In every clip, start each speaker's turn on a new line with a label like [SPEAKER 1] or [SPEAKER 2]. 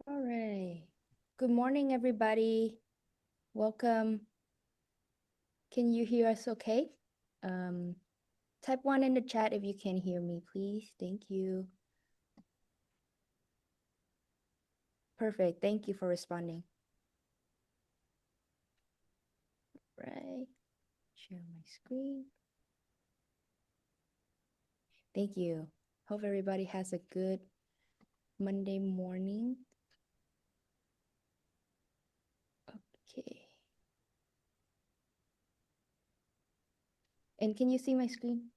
[SPEAKER 1] All right. Good morning, everybody. Welcome. Can you hear us okay? Um, Type 1 in the chat if you can hear me, please. Thank you. Perfect. Thank you for responding. Right. Share my screen. Thank you. Hope everybody has a good Monday morning. Okay. And can you see my screen?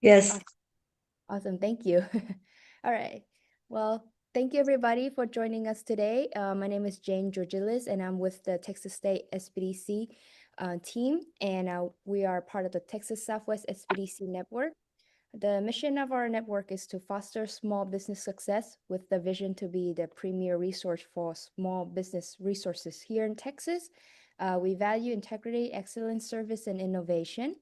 [SPEAKER 2] Yes.
[SPEAKER 1] Awesome. Thank you. All right. Well, thank you everybody for joining us today. My name is Jane Georgilis, and I'm with the Texas State SBDC team, and we are part of the Texas Southwest SBDC network. The mission of our network is to foster small business success with the vision to be the premier resource for small business resources here in Texas. We value integrity, excellence, service, and innovation.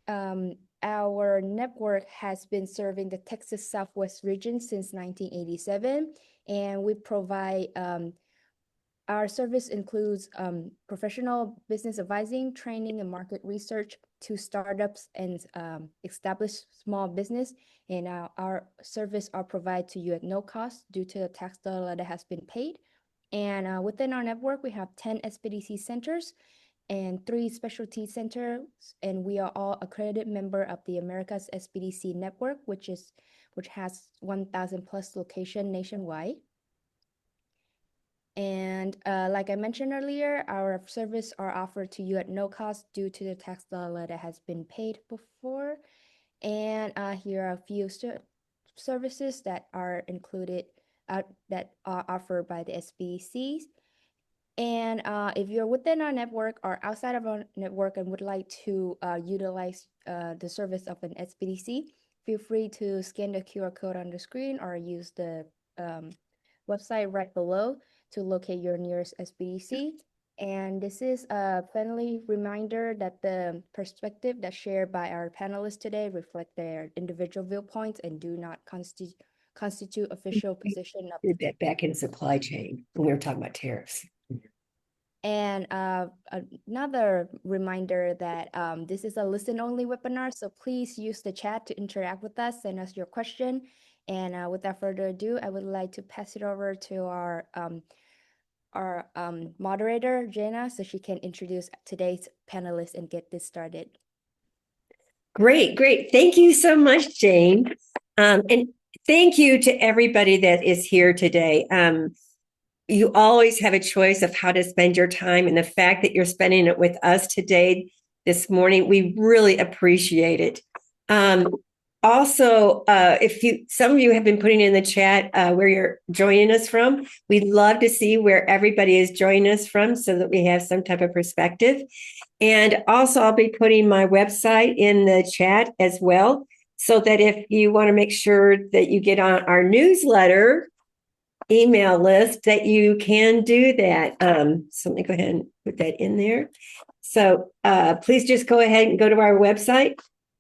[SPEAKER 1] Our network has been serving the Texas Southwest region since 1987, and we provide our service includes professional business advising, training, and market research to startups and established small business. And our service are provided to you at no cost due to the tax dollar that has been paid. And within our network, we have 10 SBDC centers and 3 specialty centers, and we are all accredited member of the America's SBDC network, which has 1,000 plus location nationwide. And like I mentioned earlier, our service are offered to you at no cost due to the tax dollar that has been paid before. And here are a few services that are included that are offered by the SBDCs. And if you're within our network or outside of our network and would like to utilize the service of an SBDC, feel free to scan the QR code on the screen or use the website right below to locate your nearest SBDC. And this is a friendly reminder that the perspective that's shared by our panelists today reflect their individual viewpoints and do not constitute official position of.
[SPEAKER 2] Did that back in supply chain when we were talking about tariffs.
[SPEAKER 1] And another reminder that this is a listen-only webinar, so please use the chat to interact with us, send us your question. And without further ado, I would like to pass it over to our moderator, Jenna, so she can introduce today's panelists and get this started.
[SPEAKER 2] Great. Thank you so much, Jane. And thank you to everybody that is here today. You always have a choice of how to spend your time, and the fact that you're spending it with us today, this morning, we really appreciate it. Also, some of you have been putting in the chat where you're joining us from. We'd love to see where everybody is joining us from so that we have some type of perspective. And also, I'll be putting my website in the chat as well, so that if you want to make sure that you get on our newsletter email list, that you can do that. So let me go ahead and put that in there. So please just go ahead and go to our website.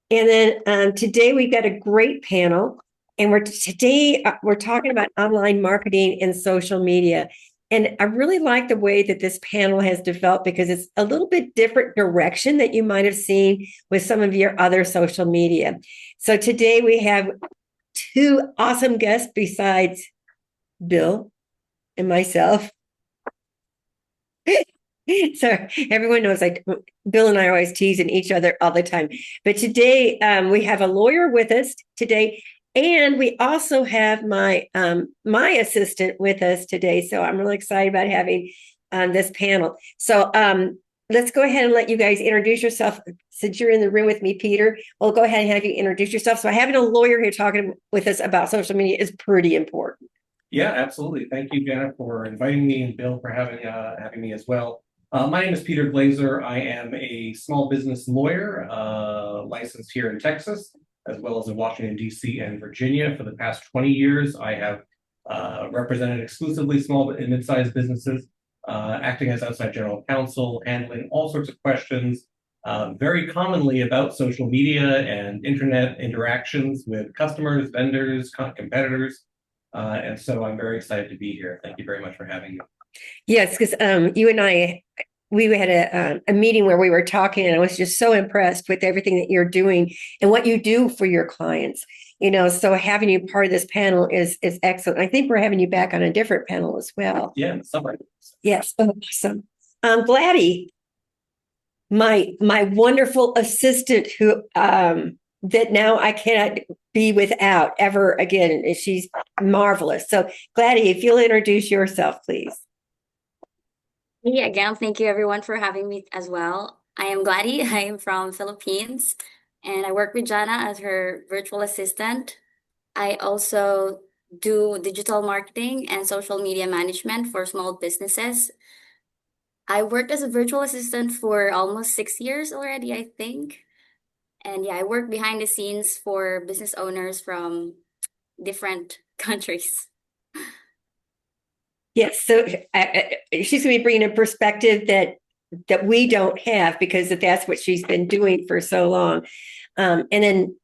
[SPEAKER 2] And then today we've got a great panel, and we're talking about online marketing and social media. And I really like the way that this panel has developed, because it's a little bit different direction that you might have seen with some of your other social media. So today we have 2 awesome guests besides Bill and myself. So everyone knows Bill and I are always teasing each other all the time. But today we have a lawyer with us today, and we also have my assistant with us today. So I'm really excited about having this panel. So let's go ahead and let you guys introduce yourself. Since you're in the room with me, Peter, we'll go ahead and have you introduce yourself. So having a lawyer here talking with us about social media is pretty important.
[SPEAKER 3] Yeah, absolutely. Thank you, Jenna, for inviting me, and Bill for having me as well. My name is Peter Glazer. I am a small business lawyer, licensed here in Texas, as well as in Washington, D.C. and Virginia. For the past 20 years, I have represented exclusively small and mid-sized businesses, acting as outside general counsel, handling all sorts of questions, very commonly about social media and internet interactions with customers, vendors, competitors. And so I'm very excited to be here. Thank you very much for having me.
[SPEAKER 2] Yes, because you and I, we had a meeting where we were talking, and I was just so impressed with everything that you're doing and what you do for your clients. So having you part of this panel is excellent. I think we're having you back on a different panel as well.
[SPEAKER 3] Yeah, in the summer.
[SPEAKER 2] Yes, awesome. Gladdy, my wonderful assistant who that now I cannot be without ever again. She's marvelous. So Gladdy, if you'll introduce yourself, please.
[SPEAKER 4] Hey, again, thank you everyone for having me as well. I am Gladdy. I am from Philippines, and I work with Jana as her virtual assistant. I also do digital marketing and social media management for small businesses. I worked as a virtual assistant for almost 6 years already, I think. And yeah, I work behind the scenes for business owners from different countries.
[SPEAKER 2] Yes, so she's going to be bringing a perspective that we don't have because that's what she's been doing for so long. And then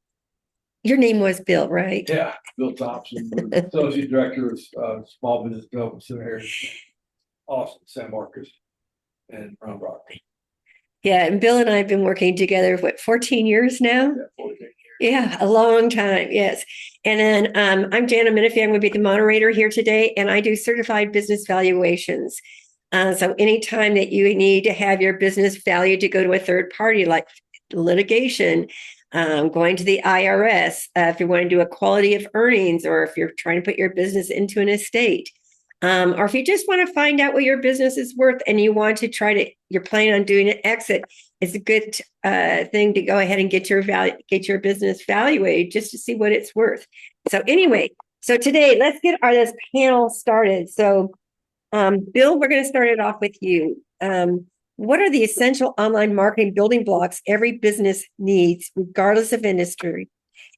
[SPEAKER 2] your name was Bill, right?
[SPEAKER 5] Yeah, Bill Thompson, Associate Director of Small Business Development Center here in Austin, San Marcos, and Round Rock.
[SPEAKER 2] Yeah, and Bill and I have been working together, 14 years now?
[SPEAKER 5] Yeah, 14 years.
[SPEAKER 2] Yeah, a long time, yes. And then I'm Jana Menifee. I'm going to be the moderator here today, and I do certified business valuations. So anytime that you need to have your business valued to go to a third party, like litigation, going to the IRS, if you want to do a quality of earnings, or if you're trying to put your business into an estate, or if you just want to find out what your business is worth and you want to you're planning on doing an exit, it's a good thing to go ahead and get your business valuated just to see what it's worth. So anyway, so today let's get this panel started. So Bill, we're going to start it off with you. What are the essential online marketing building blocks every business needs, regardless of industry?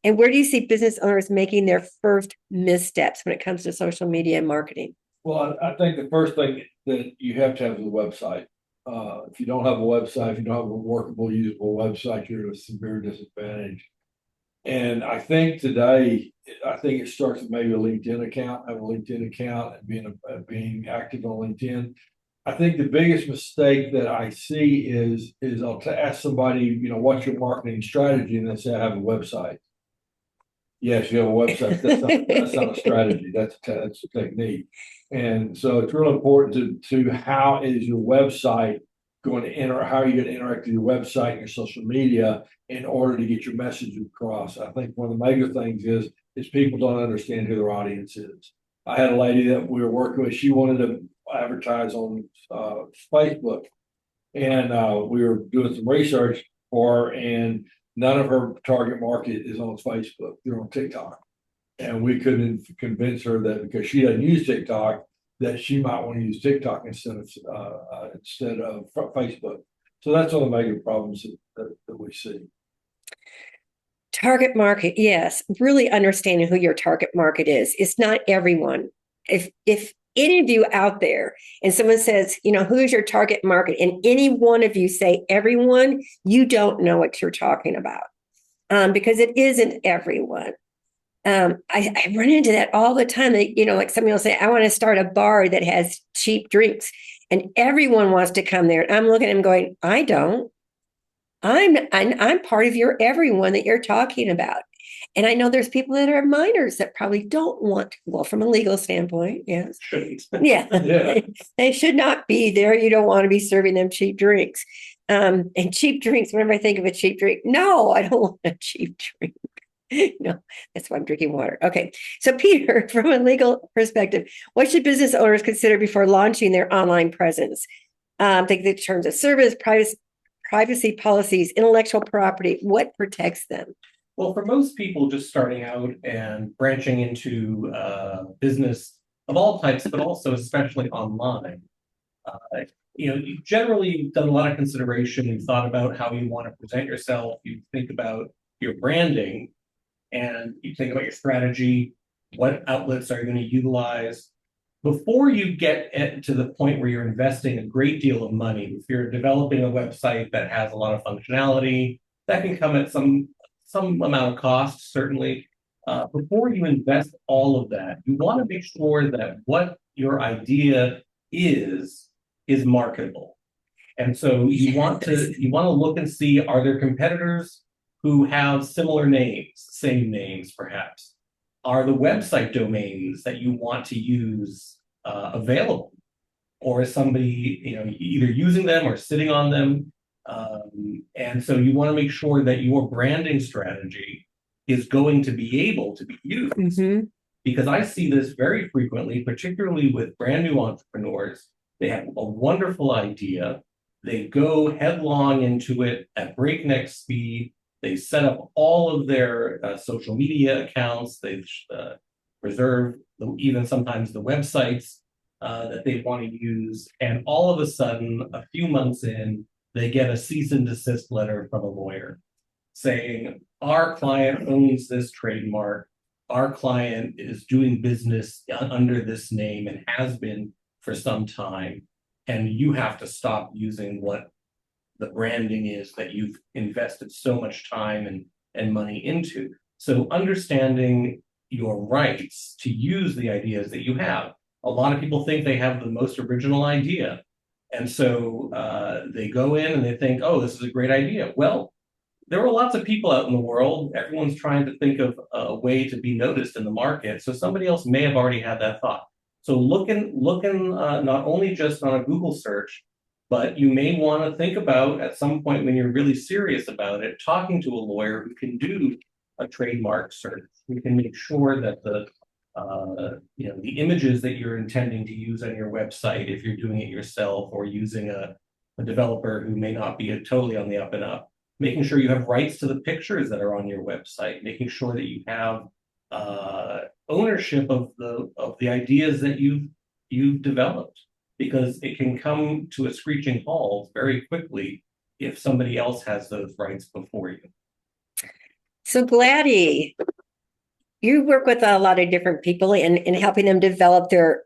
[SPEAKER 2] And where do you see business owners making their first missteps when it comes to social media and marketing?
[SPEAKER 5] Well, I think the first thing that you have to have is a website. If you don't have a website, if you don't have a workable, usable website, you're at a severe disadvantage. And I think today, it starts with maybe a LinkedIn account, have a LinkedIn account, and being active on LinkedIn. I think the biggest mistake that I see is I'll ask somebody, what's your marketing strategy, and they say I have a website. Yes, you have a website. That's not a strategy. That's a technique. And so it's real important to how is your website going to how are you going to interact with your website and your social media in order to get your message across. I think one of the major things is people don't understand who their audience is. I had a lady that we were working with. She wanted to advertise on Facebook, and we were doing some research for her, and none of her target market is on Facebook. They're on TikTok. And we couldn't convince her that because she doesn't use TikTok, that she might want to use TikTok instead of Facebook. So that's one of the major problems that we see.
[SPEAKER 2] Target market, yes. Really understanding who your target market is. It's not everyone. If any of you out there and someone says, who's your target market, and any one of you say everyone, you don't know what you're talking about, because it isn't everyone. I run into that all the time. Like somebody will say, I want to start a bar that has cheap drinks, and everyone wants to come there. And I'm looking at them going, I don't. I'm part of your everyone that you're talking about. And I know there's people that are minors that probably don't want, well, from a legal standpoint, yes. Yeah. They should not be there. You don't want to be serving them cheap drinks. And cheap drinks, whenever I think of a cheap drink, no, I don't want a cheap drink. No, that's why I'm drinking water. Okay. So Peter, from a legal perspective, what should business owners consider before launching their online presence? Think the terms of service, privacy policies, intellectual property, what protects them?
[SPEAKER 3] Well, for most people just starting out and branching into business of all types, but also especially online, you've generally done a lot of consideration. You've thought about how you want to present yourself. You think about your branding, and you think about your strategy. What outlets are you going to utilize? Before you get to the point where you're investing a great deal of money, if you're developing a website that has a lot of functionality, that can come at some amount of cost, certainly. before you invest all of that, you want to make sure that what your idea is marketable. And so you want to look and see, are there competitors who have similar names, same names perhaps? Are the website domains that you want to use available? Or is somebody, either using them or sitting on them? And so you want to make sure that your branding strategy is going to be able to be used.
[SPEAKER 2] Mhm.
[SPEAKER 3] Because I see this very frequently, particularly with brand new entrepreneurs. They have a wonderful idea. They go headlong into it at breakneck speed. They set up all of their social media accounts. They've reserved even sometimes the websites that they want to use. And all of a sudden, a few months in, they get a cease and desist letter from a lawyer saying, our client owns this trademark. Our client is doing business under this name and has been for some time. And you have to stop using what the branding is that you've invested so much time and money into. So understanding your rights to use the ideas that you have. A lot of people think they have the most original idea. And so they go in and they think, oh, this is a great idea. Well, there are lots of people out in the world. Everyone's trying to think of a way to be noticed in the market. So somebody else may have already had that thought. So looking not only just on a Google search, but you may want to think about at some point when you're really serious about it, talking to a lawyer who can do a trademark search. We can make sure that the images that you're intending to use on your website, if you're doing it yourself or using a developer who may not be totally on the up and up, making sure you have rights to the pictures that are on your website, making sure that you have ownership of the ideas that you've developed, because it can come to a screeching halt very quickly if somebody else has those rights before you.
[SPEAKER 2] So Gladdy, you work with a lot of different people in helping them develop their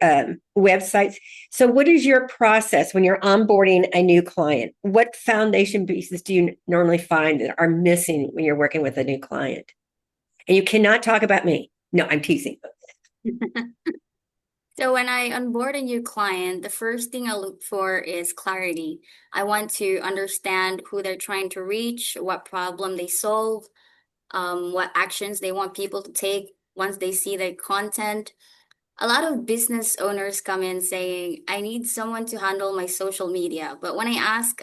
[SPEAKER 2] websites. So what is your process when you're onboarding a new client? What foundation pieces do you normally find that are missing when you're working with a new client? And you cannot talk about me. No, I'm teasing.
[SPEAKER 4] So when I onboard a new client, the first thing I look for is clarity. I want to understand who they're trying to reach, what problem they solve, what actions they want people to take once they see their content. A lot of business owners come in saying, I need someone to handle my social media. But when I ask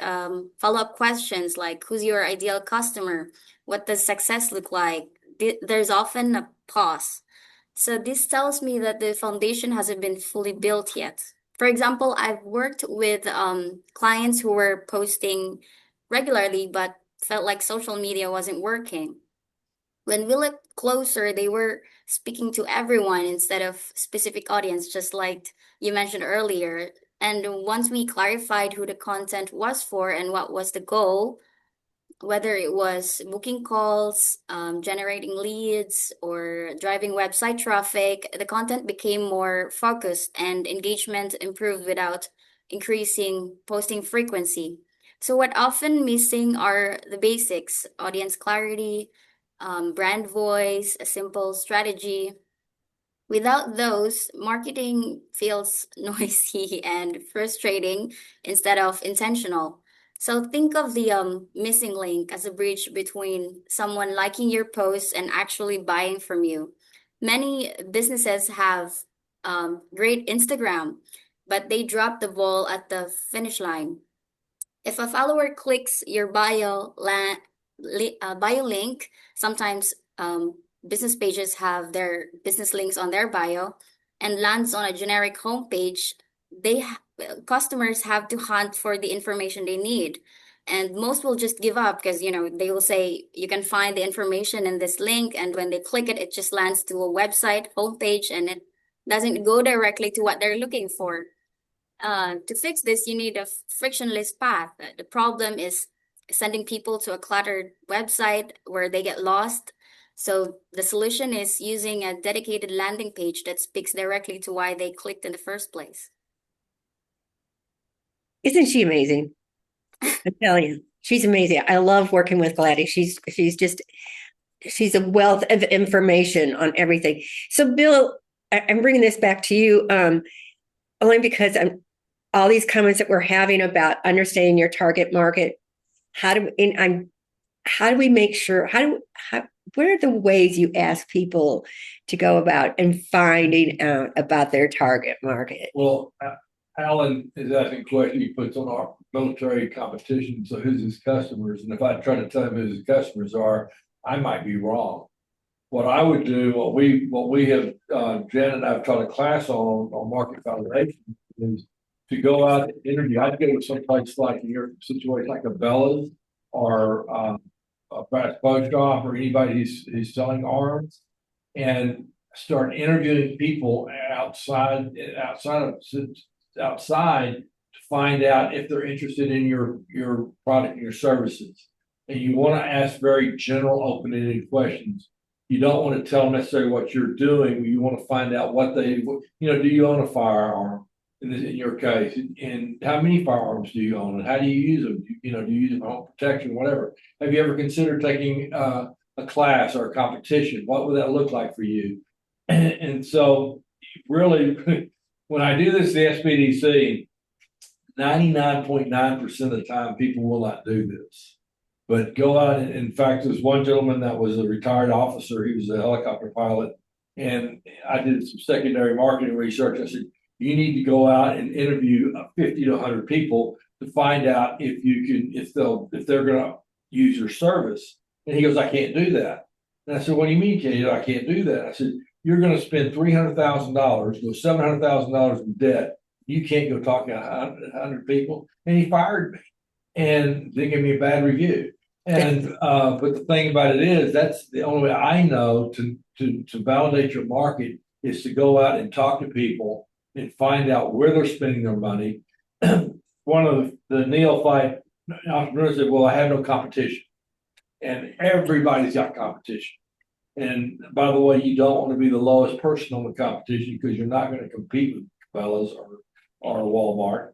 [SPEAKER 4] follow-up questions like, who's your ideal customer? What does success look like? There's often a pause. So this tells me that the foundation hasn't been fully built yet. For example, I've worked with clients who were posting regularly, but felt like social media wasn't working. When we looked closer, they were speaking to everyone instead of specific audience, just like you mentioned earlier. And once we clarified who the content was for and what was the goal, whether it was booking calls, generating leads, or driving website traffic, the content became more focused and engagement improved without increasing posting frequency. So, what often missing are the basics: audience clarity, brand voice, a simple strategy. Without those, marketing feels noisy and frustrating instead of intentional. So think of the missing link as a bridge between someone liking your post and actually buying from you. Many businesses have great Instagram, but they drop the ball at the finish line. If a follower clicks your bio link, sometimes business pages have their business links on their bio, and lands on a generic homepage, customers have to hunt for the information they need. And most will just give up because they will say you can find the information in this link, and when they click it, it just lands to a website homepage, and it doesn't go directly to what they're looking for. To fix this, you need a frictionless path. The problem is sending people to a cluttered website where they get lost. So the solution is using a dedicated landing page that speaks directly to why they clicked in the first place.
[SPEAKER 2] Isn't she amazing? I tell you, she's amazing. I love working with Gladdy. She's just she's a wealth of information on everything. So, Bill, I'm bringing this back to you, only because all these comments that we're having about understanding your target market. How do we make sure? What are the ways you ask people to go about and finding out about their target market?
[SPEAKER 5] Well, Alan is asking a question he puts on our military competition. So who's his customers? And if I try to tell him who his customers are, I might be wrong. What I would do, what we have, Jen and I've taught a class on market validation is to go out and interview. I'd go to some place like in your situation, like a Bella's or a Bass Pro Shop or anybody who's selling arms, and start interviewing people outside to find out if they're interested in your product and your services. And you want to ask very general, open-ended questions. You don't want to tell them necessarily what you're doing. You want to find out what they, do you own a firearm? In your case, and how many firearms do you own, and how do you use them? Do you use them for home protection, whatever? Have you ever considered taking a class or a competition? What would that look like for you? And so, really, when I do this, the SPDC, 99.9% of the time, people will not do this. But go out, and in fact, there's one gentleman that was a retired officer. He was a helicopter pilot, and I did some secondary marketing research. I said, you need to go out and interview 50 to 100 people to find out if they're going to use your service. And he goes, I can't do that. And I said, what do you mean, Kenny? I can't do that. I said, you're going to spend $300,000, go $700,000 in debt. You can't go talk to 100 people. And he fired me, and they gave me a bad review. And but the thing about it is, that's the only way I know to validate your market is to go out and talk to people and find out where they're spending their money. One of the neophyte entrepreneurs said, well, I have no competition. And everybody's got competition. And by the way, you don't want to be the lowest person on the competition because you're not going to compete with Cabela's or Walmart.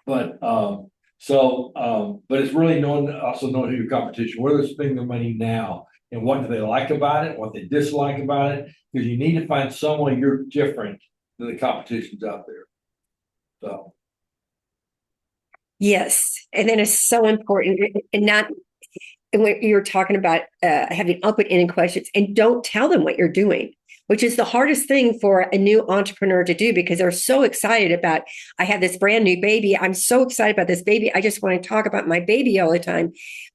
[SPEAKER 5] But but it's really also knowing who your competition, where they're spending their money now, and what do they like about it, what they dislike about it, because you need to find someone you're different than the competitions out there. So.
[SPEAKER 2] Yes, and then it's so important, and not when you're talking about having open-ended questions, and don't tell them what you're doing, which is the hardest thing for a new entrepreneur to do, because they're so excited about, I have this brand new baby. I'm so excited about this baby. I just want to talk about my baby all the time.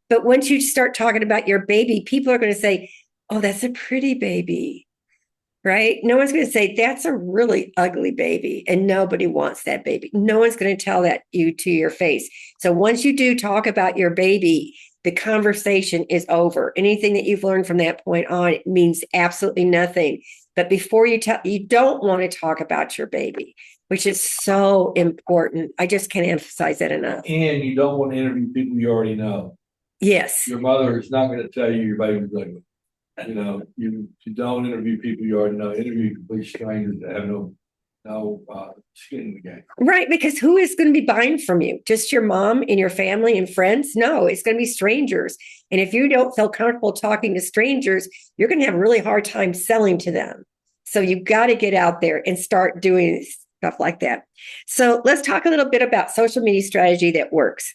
[SPEAKER 2] But once you start talking about your baby, people are going to say, oh, that's a pretty baby, right? No one's going to say, that's a really ugly baby, and nobody wants that baby. No one's going to tell that you to your face. So once you do talk about your baby, the conversation is over. Anything that you've learned from that point on, it means absolutely nothing. But before you don't want to talk about your baby, which is so important. I just can't emphasize that enough.
[SPEAKER 5] And you don't want to interview people you already know.
[SPEAKER 2] Yes.
[SPEAKER 5] Your mother is not going to tell you your baby's ugly. You don't interview people you already know. Interview complete strangers that have no skin in the game.
[SPEAKER 2] Right, because who is going to be buying from you? Just your mom and your family and friends? No, it's going to be strangers. And if you don't feel comfortable talking to strangers, you're going to have a really hard time selling to them. So you've got to get out there and start doing stuff like that. So let's talk a little bit about social media strategy that works.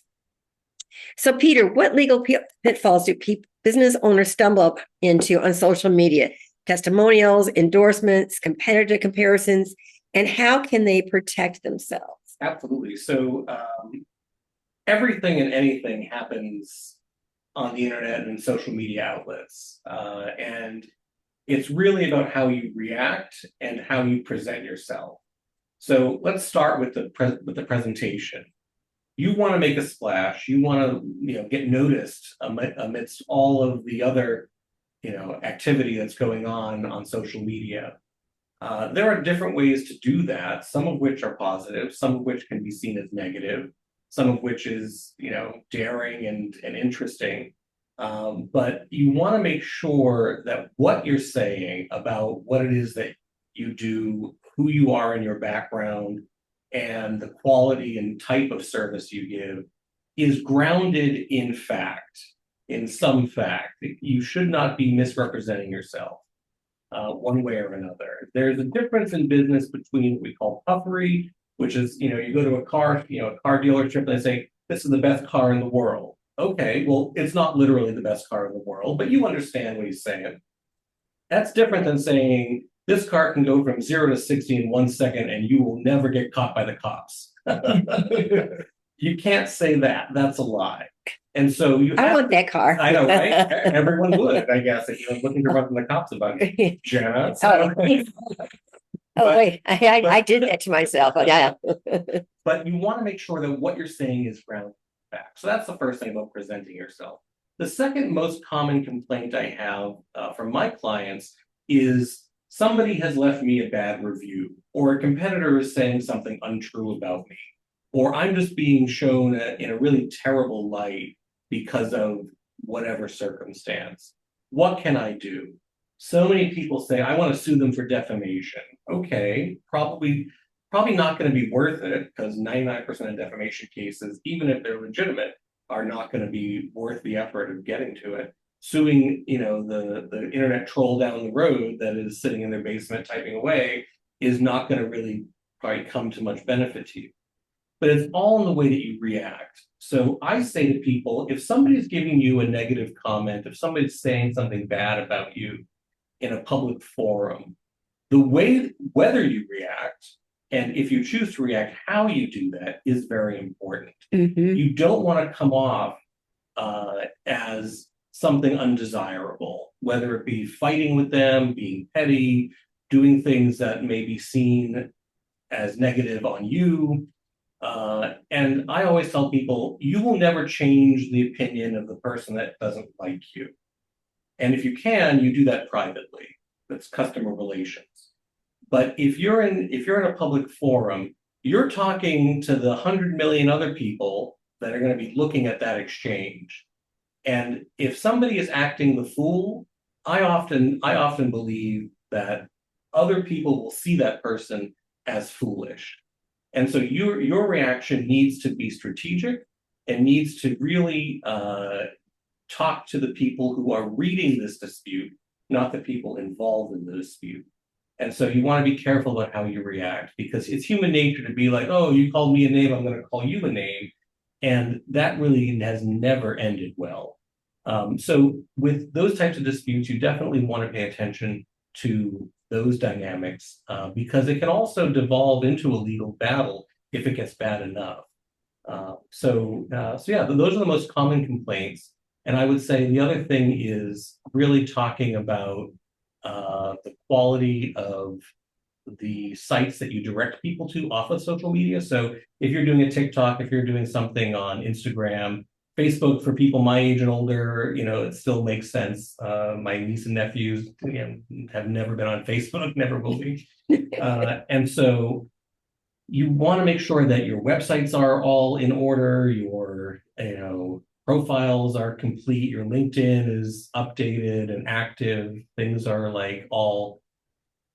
[SPEAKER 2] So Peter, what legal pitfalls do business owners stumble into on social media? Testimonials, endorsements, competitive comparisons, and how can they protect themselves?
[SPEAKER 3] Absolutely. So everything and anything happens on the internet and social media outlets. And it's really about how you react and how you present yourself. So let's start with the presentation. You want to make a splash. You want to get noticed amidst all of the other activity that's going on social media. There are different ways to do that, some of which are positive, some of which can be seen as negative, some of which is, daring and interesting. But you want to make sure that what you're saying about what it is that you do, who you are in your background, and the quality and type of service you give is grounded in fact. in some fact. You should not be misrepresenting yourself one way or another. There's a difference in business between what we call puffery, which is, you go to a car dealership and they say, this is the best car in the world. Okay, well, it's not literally the best car in the world, but you understand what he's saying. That's different than saying this car can go from 0 to 60 in 1 second and you will never get caught by the cops. You can't say that. That's a lie. And so
[SPEAKER 2] I want that car.
[SPEAKER 3] I know, right? Everyone would, I guess, if you're looking to run from the cops about it, Jenna.
[SPEAKER 2] Oh, wait, I did that to myself. Yeah.
[SPEAKER 3] But you want to make sure that what you're saying is grounded in fact. So that's the first thing about presenting yourself. The second most common complaint I have from my clients is somebody has left me a bad review, or a competitor is saying something untrue about me, or I'm just being shown in a really terrible light because of whatever circumstance. What can I do? So many people say, I want to sue them for defamation. Okay, probably not going to be worth it, because 99% of defamation cases, even if they're legitimate, are not going to be worth the effort of getting to it. Suing, the internet troll down the road that is sitting in their basement typing away is not going to really probably come to much benefit to you. But it's all in the way that you react. So I say to people, if somebody's giving you a negative comment, if somebody's saying something bad about you in a public forum, the way, whether you react, and if you choose to react, how you do that is very important. You don't want to come off as something undesirable, whether it be fighting with them, being petty, doing things that may be seen as negative on you. And I always tell people, you will never change the opinion of the person that doesn't like you. And if you can, you do that privately. That's customer relations. But if you're in a public forum, you're talking to the 100 million other people that are going to be looking at that exchange. And if somebody is acting the fool, I often believe that other people will see that person as foolish. And so your reaction needs to be strategic and needs to really talk to the people who are reading this dispute, not the people involved in the dispute. And so you want to be careful about how you react, because it's human nature to be like, oh, you called me a name, I'm going to call you a name. And that really has never ended well. So with those types of disputes, you definitely want to pay attention to those dynamics, because it can also devolve into a legal battle if it gets bad enough. So yeah, those are the most common complaints. And I would say the other thing is really talking about the quality of the sites that you direct people to off of social media. So if you're doing a TikTok, if you're doing something on Instagram, Facebook for people my age and older, it still makes sense. My niece and nephews have never been on Facebook, never will be. And so you want to make sure that your websites are all in order, your profiles are complete, your LinkedIn is updated and active, things are like all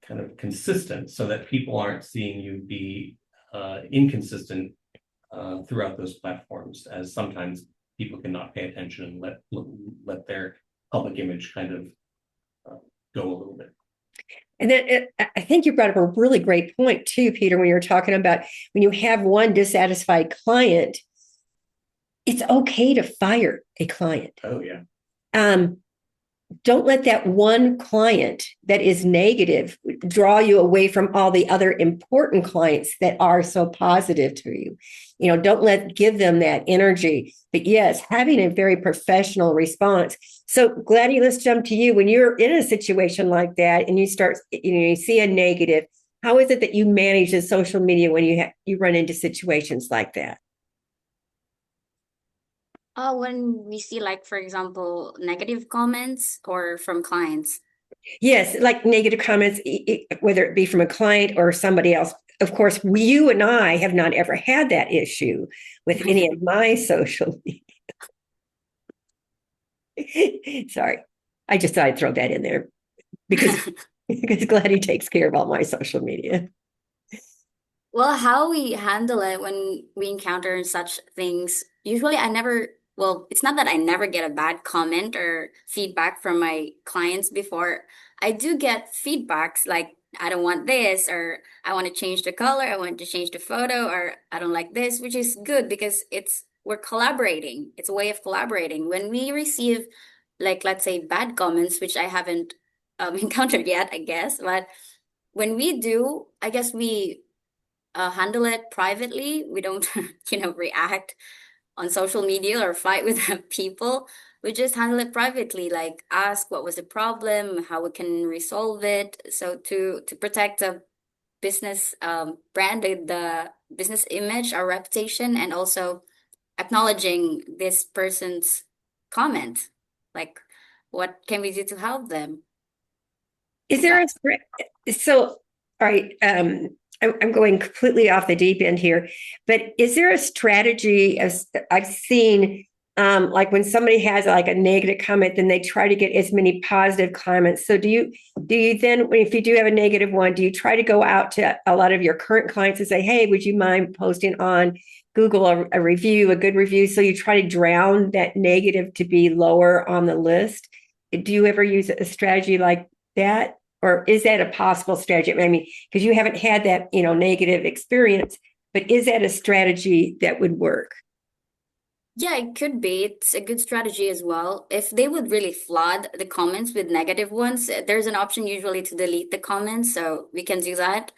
[SPEAKER 3] kind of consistent so that people aren't seeing you be inconsistent throughout those platforms, as sometimes people cannot pay attention and let their public image kind of go a little bit.
[SPEAKER 2] And then I think you brought up a really great point too, Peter, when you're talking about when you have one dissatisfied client, it's okay to fire a client.
[SPEAKER 3] Oh, yeah.
[SPEAKER 2] Don't let that one client that is negative draw you away from all the other important clients that are so positive to you. Don't give them that energy. But yes, having a very professional response. So Gladdy, let's jump to you. When you're in a situation like that and you start, you see a negative, how is it that you manage the social media when you run into situations like that?
[SPEAKER 4] When we see, like, for example, negative comments or from clients.
[SPEAKER 2] Yes, like negative comments, whether it be from a client or somebody else. Of course, you and I have not ever had that issue with any of my social media. Sorry, I just thought I'd throw that in there because Gladdy takes care of all my social media.
[SPEAKER 4] Well, how we handle it when we encounter such things, usually I never well, it's not that I never get a bad comment or feedback from my clients before. I do get feedbacks like, I don't want this, or I want to change the color, I want to change the photo, or I don't like this, which is good because we're collaborating. It's a way of collaborating. When we receive, like, let's say bad comments, which I haven't encountered yet, I guess, but when we do, I guess we handle it privately. We don't, react on social media or fight with people. We just handle it privately, like ask what was the problem, how we can resolve it. So to protect the business brand, the business image, our reputation, and also acknowledging this person's comment. Like, what can we do to help them?
[SPEAKER 2] Is there so, all right, I'm going completely off the deep end here, but is there a strategy as I've seen, like when somebody has like a negative comment, then they try to get as many positive comments. So do you then, if you do have a negative one, do you try to go out to a lot of your current clients and say, hey, would you mind posting on Google a review, a good review? So you try to drown that negative to be lower on the list. Do you ever use a strategy like that? Or is that a possible strategy? I mean, because you haven't had that, negative experience, but is that a strategy that would work?
[SPEAKER 4] Yeah, it could be. It's a good strategy as well. If they would really flood the comments with negative ones, there's an option usually to delete the comments, so we can do that.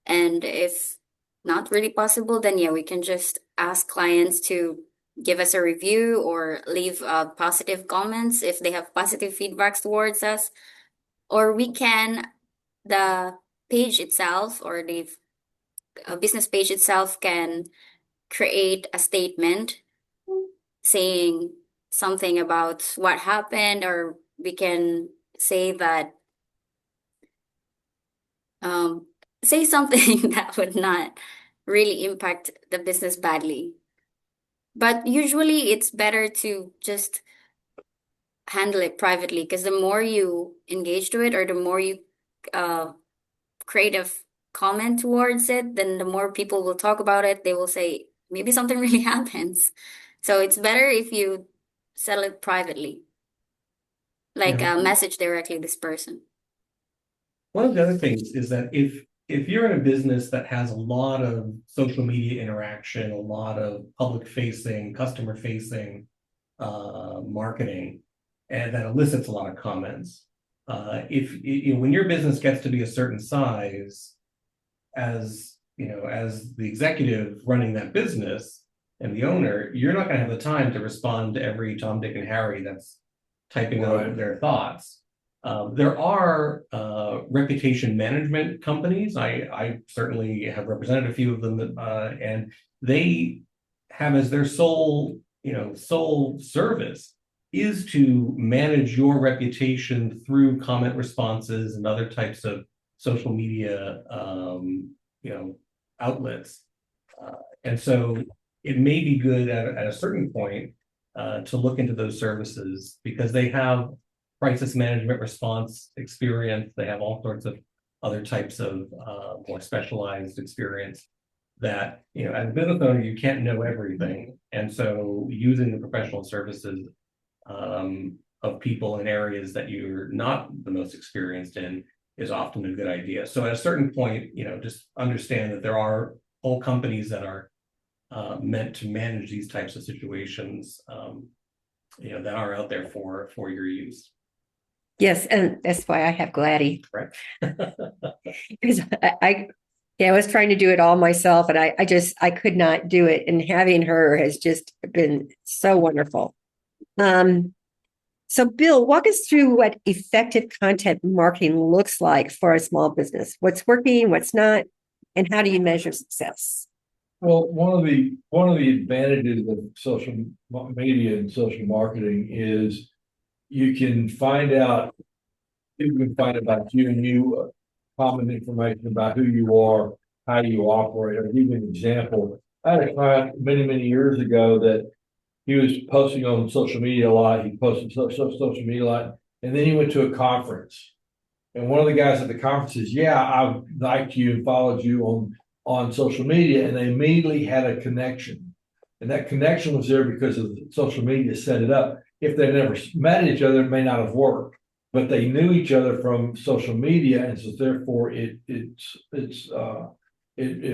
[SPEAKER 4] And if not really possible, then yeah, we can just ask clients to give us a review or leave positive comments if they have positive feedbacks towards us. Or we can, the page itself or the business page itself can create a statement saying something about what happened, or we can say that, say something that would not really impact the business badly. But usually it's better to just handle it privately because the more you engage to it or the more you create a comment towards it, then the more people will talk about it. They will say maybe something really happens. So it's better if you settle it privately, like
[SPEAKER 3] Yeah.
[SPEAKER 4] message directly this person.
[SPEAKER 3] One of the other things is that if you're in a business that has a lot of social media interaction, a lot of public facing, customer facing marketing, and that elicits a lot of comments. When your business gets to be a certain size, as as the executive running that business and the owner, you're not going to have the time to respond to every Tom, Dick, and Harry that's typing out their thoughts. There are reputation management companies. I certainly have represented a few of them, and they have as their sole service is to manage your reputation through comment responses and other types of social media, outlets. And so it may be good at a certain point to look into those services because they have crisis management response experience. They have all sorts of other types of more specialized experience that, as a business owner, you can't know everything. And so using the professional services of people in areas that you're not the most experienced in is often a good idea. So at a certain point, just understand that there are whole companies that are meant to manage these types of situations, that are out there for your use.
[SPEAKER 2] Yes, and that's why I have Gladdy.
[SPEAKER 3] Right.
[SPEAKER 2] Because I was trying to do it all myself, and I could not do it. And having her has just been so wonderful. So Bill, walk us through what effective content marketing looks like for a small business. What's working, what's not, and how do you measure success?
[SPEAKER 5] Well, one of the advantages of social media and social marketing is you can find out, people can find about you and common information about who you are, how you operate. I'll give you an example. I had a client many, many years ago that he was posting on social media a lot. He posted social media a lot. And then he went to a conference. And one of the guys at the conference says, yeah, I liked you and followed you on social media. And they immediately had a connection. And that connection was there because of social media set it up. If they never met each other, it may not have worked. But they knew each other from social media, and so therefore it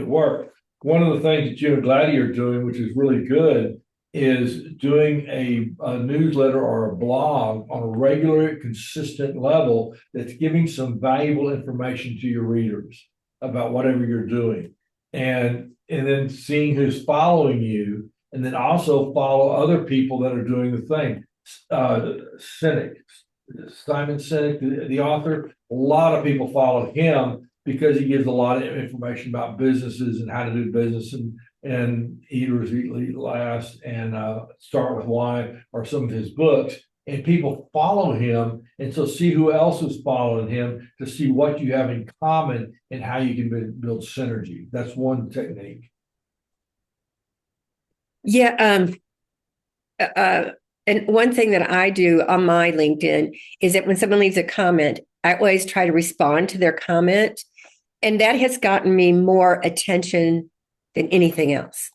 [SPEAKER 5] worked. One of the things that you and Gladdy are doing, which is really good, is doing a newsletter or a blog on a regular, consistent level that's giving some valuable information to your readers about whatever you're doing. And then seeing who's following you, and then also follow other people that are doing the thing. Simon Sinek, the author, a lot of people follow him because he gives a lot of information about businesses and how to do business, and Eat or Eat Last and Start With Why are some of his books. And people follow him, and so see who else is following him to see what you have in common and how you can build synergy. That's one technique.
[SPEAKER 2] Yeah. And one thing that I do on my LinkedIn is that when someone leaves a comment, I always try to respond to their comment. And that has gotten me more attention than anything else.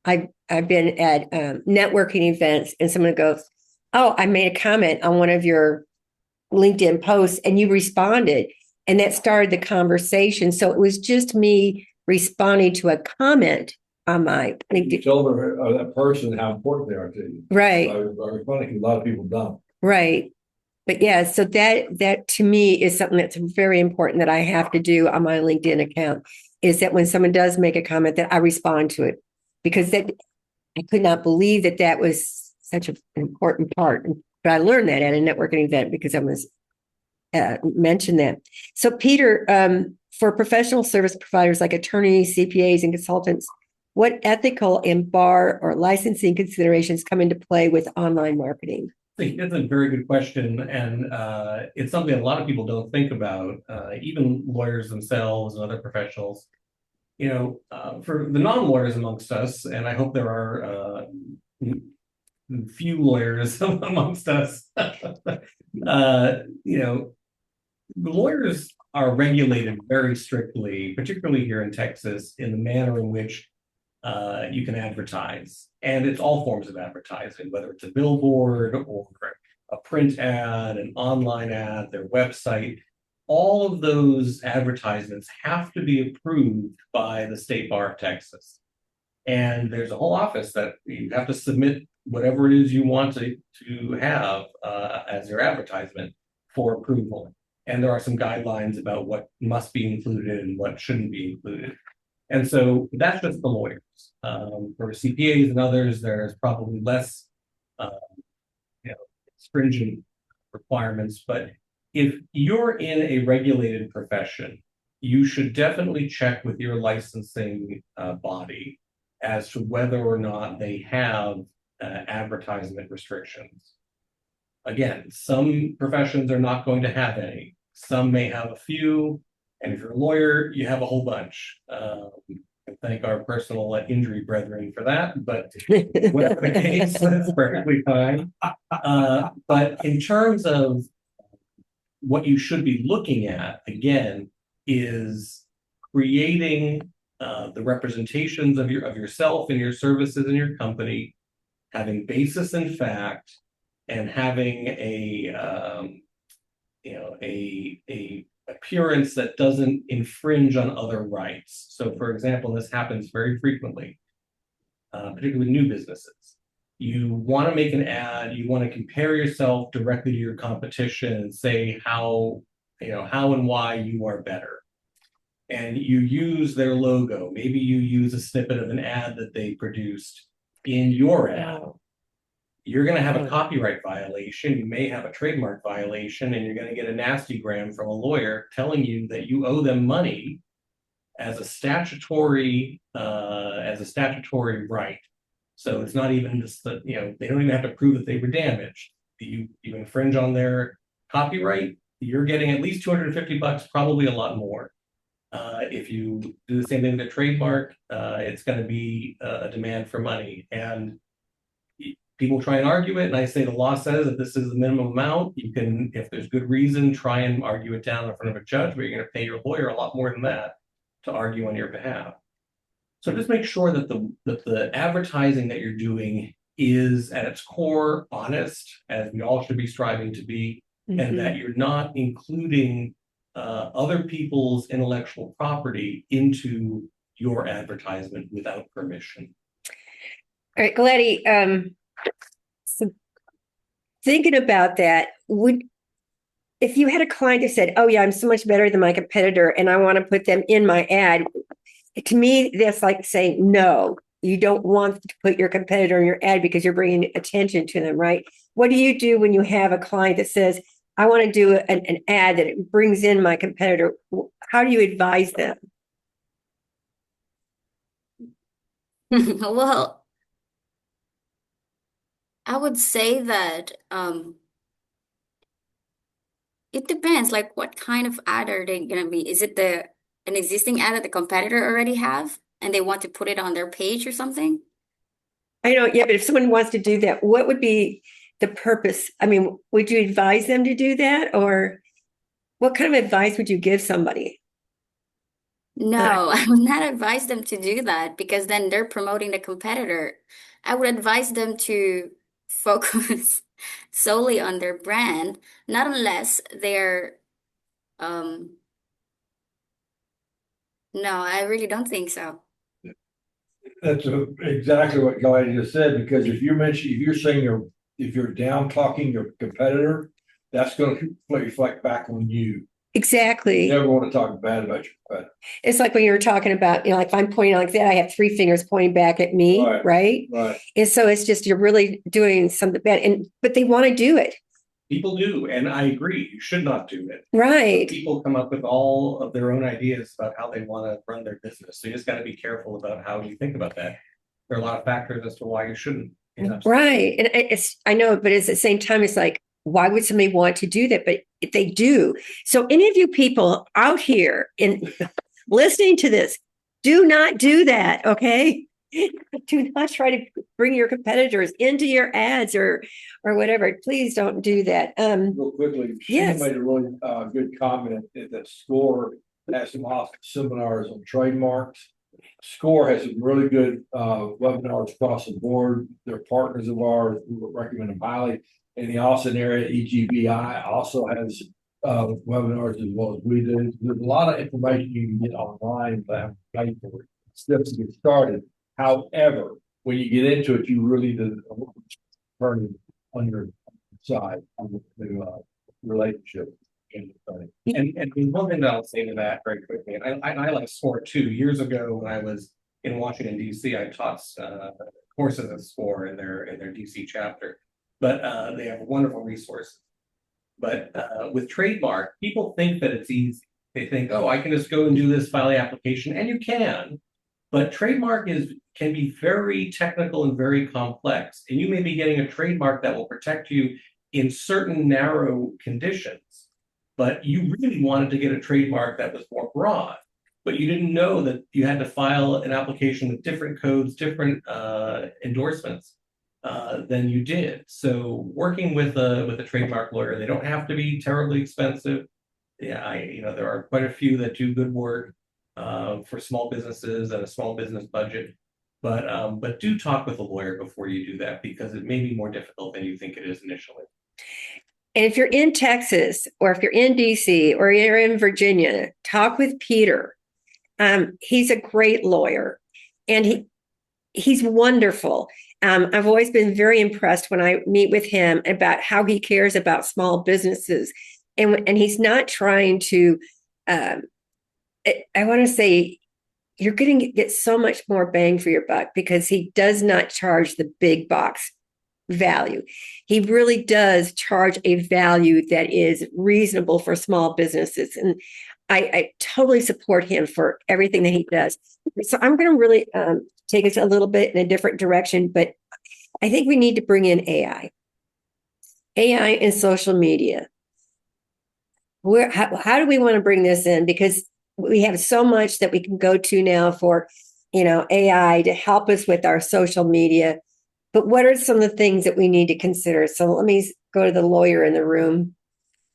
[SPEAKER 2] I've been at networking events, and someone goes, "Oh, I made a comment on one of your LinkedIn posts and you responded." And that started the conversation. So it was just me responding to a comment on my
[SPEAKER 5] You
[SPEAKER 2] LinkedIn.
[SPEAKER 5] tell that person how important they are to you.
[SPEAKER 2] Right.
[SPEAKER 5] Very funny because a lot of people don't.
[SPEAKER 2] Right. But yeah, so that to me is something that's very important that I have to do on my LinkedIn account, is that when someone does make a comment, that I respond to it, because that I could not believe that was such an important part. But I learned that at a networking event because I was mentioned that. So Peter, for professional service providers like attorneys, CPAs, and consultants, what ethical and bar or licensing considerations come into play with online marketing?
[SPEAKER 3] I think that's a very good question, and it's something a lot of people don't think about, even lawyers themselves and other professionals. You know, for the non-lawyers amongst us, and I hope there are few lawyers amongst us, you know, the lawyers are regulated very strictly, particularly here in Texas, in the manner in which you can advertise. And it's all forms of advertising, whether it's a billboard or a print ad, an online ad, their website. All of those advertisements have to be approved by the State Bar of Texas. And there's a whole office that you have to submit whatever it is you want to have as your advertisement for approval. And there are some guidelines about what must be included and what shouldn't be included. And so that's just the lawyers. For CPAs and others, there's probably less stringent requirements. But if you're in a regulated profession, you should definitely check with your licensing body as to whether or not they have advertisement restrictions. Again, some professions are not going to have any. Some may have a few. And if you're a lawyer, you have a whole bunch. Thank our personal injury brethren for that, but whatever the case, that's perfectly fine. But in terms of what you should be looking at, again, is creating the representations of yourself and your services and your company, having basis in fact, and having a appearance that doesn't infringe on other rights. So, for example, this happens very frequently, particularly with new businesses. You want to make an ad, you want to compare yourself directly to your competition and say how and why you are better. And you use their logo. Maybe you use a snippet of an ad that they produced in your ad. You're going to have a copyright violation. You may have a trademark violation, and you're going to get a nasty gram from a lawyer telling you that you owe them money as a statutory right. So it's not even just that, they don't even have to prove that they were damaged. You infringe on their copyright, you're getting at least $250, probably a lot more. If you do the same thing with a trademark, it's going to be a demand for money. And people try and argue it, and I say the law says that this is the minimum amount. You can, if there's good reason, try and argue it down in front of a judge, but you're going to pay your lawyer a lot more than that to argue on your behalf. So just make sure that the advertising that you're doing is at its core honest, as we all should be striving to be, and that you're not including other people's intellectual property into your advertisement without permission.
[SPEAKER 2] All right, Gladdy, so thinking about that, if you had a client that said, "Oh yeah, I'm so much better than my competitor and I want to put them in my ad," to me, that's like saying, no, you don't want to put your competitor in your ad because you're bringing attention to them, right? What do you do when you have a client that says, "I want to do an ad that brings in my competitor"? How do you advise them?
[SPEAKER 4] Well, I would say that it depends, like what kind of ad are they gonna be? Is it an existing ad that the competitor already have and they want to put it on their page or something?
[SPEAKER 2] I know, yeah, but if someone wants to do that, what would be the purpose? I mean, would you advise them to do that, or what kind of advice would you give somebody?
[SPEAKER 4] No, I would not advise them to do that because then they're promoting the competitor. I would advise them to focus solely on their brand, not unless they're no, I really don't think so.
[SPEAKER 5] That's exactly what Gladdy just said, because if you're saying if you're down talking your competitor, that's going to reflect back on you.
[SPEAKER 2] Exactly.
[SPEAKER 5] You never want to talk bad about your competitor.
[SPEAKER 2] It's like when you were talking about, like if I'm pointing like that, I have three fingers pointing back at me, right?
[SPEAKER 5] Right.
[SPEAKER 2] And so it's just you're really doing something bad, but they want to do it,
[SPEAKER 3] People do, and I agree, you should not do it.
[SPEAKER 2] right?
[SPEAKER 3] People come up with all of their own ideas about how they want to run their business. So you just got to be careful about how you think about that. There are a lot of factors as to why you shouldn't.
[SPEAKER 2] Right. And I know, but at the same time, it's like, why would somebody want to do that? But if they do. So any of you people out here in listening to this, do not do that. Okay. Do not try to bring your competitors into your ads or whatever. Please don't do that.
[SPEAKER 5] Real quickly,
[SPEAKER 2] Yes.
[SPEAKER 5] Sheena made a really good comment that SCORE has some awesome seminars on trademarks. SCORE has some really good webinars across the board. They're partners of ours. We would recommend them highly. In the Austin area, EGBI also has webinars as well as we do. There's a lot of information you can get online that pay for it. Steps to get started. However, when you get into it, you really need to turn on your side of the relationship.
[SPEAKER 3] And one thing that I'll say to that very quickly, and I like SCORE too. Years ago, when I was in Washington D.C., I taught courses at SCORE in their D.C. chapter. But they have wonderful resources. But with trademark, people think that it's easy. They think, "Oh, I can just go and do this, file the application," and you can. But trademark can be very technical and very complex, and you may be getting a trademark that will protect you in certain narrow conditions. But you really wanted to get a trademark that was more broad, but you didn't know that you had to file an application with different codes, different endorsements than you did. So working with a trademark lawyer, they don't have to be terribly expensive. Yeah, there are quite a few that do good work for small businesses and a small business budget. But do talk with a lawyer before you do that, because it may be more difficult than you think it is initially.
[SPEAKER 2] And if you're in Texas or if you're in DC or you're in Virginia, talk with Peter. He's a great lawyer and he's wonderful. I've always been very impressed when I meet with him about how he cares about small businesses. And he's not trying to, I want to say, you're going to get so much more bang for your buck because he does not charge the big box value. He really does charge a value that is reasonable for small businesses. And I totally support him for everything that he does. So I'm going to really take us a little bit in a different direction, but I think we need to bring in AI and social media. How do we want to bring this in? Because we have so much that we can go to now for, AI to help us with our social media. But what are some of the things that we need to consider? So let me go to the lawyer in the room.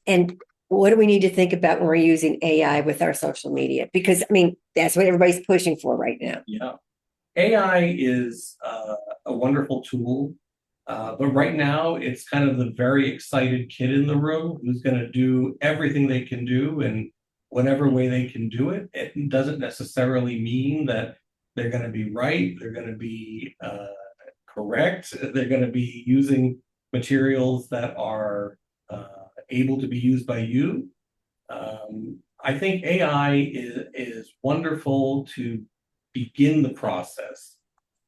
[SPEAKER 2] And what do we need to think about when we're using AI with our social media? Because, that's what everybody's pushing for right now.
[SPEAKER 3] Yeah. AI is a wonderful tool, but right now it's kind of the very excited kid in the room who's going to do everything they can do in whatever way they can do it. It doesn't necessarily mean that they're going to be right, they're going to be correct, they're going to be using materials that are able to be used by you. I think AI is wonderful to begin the process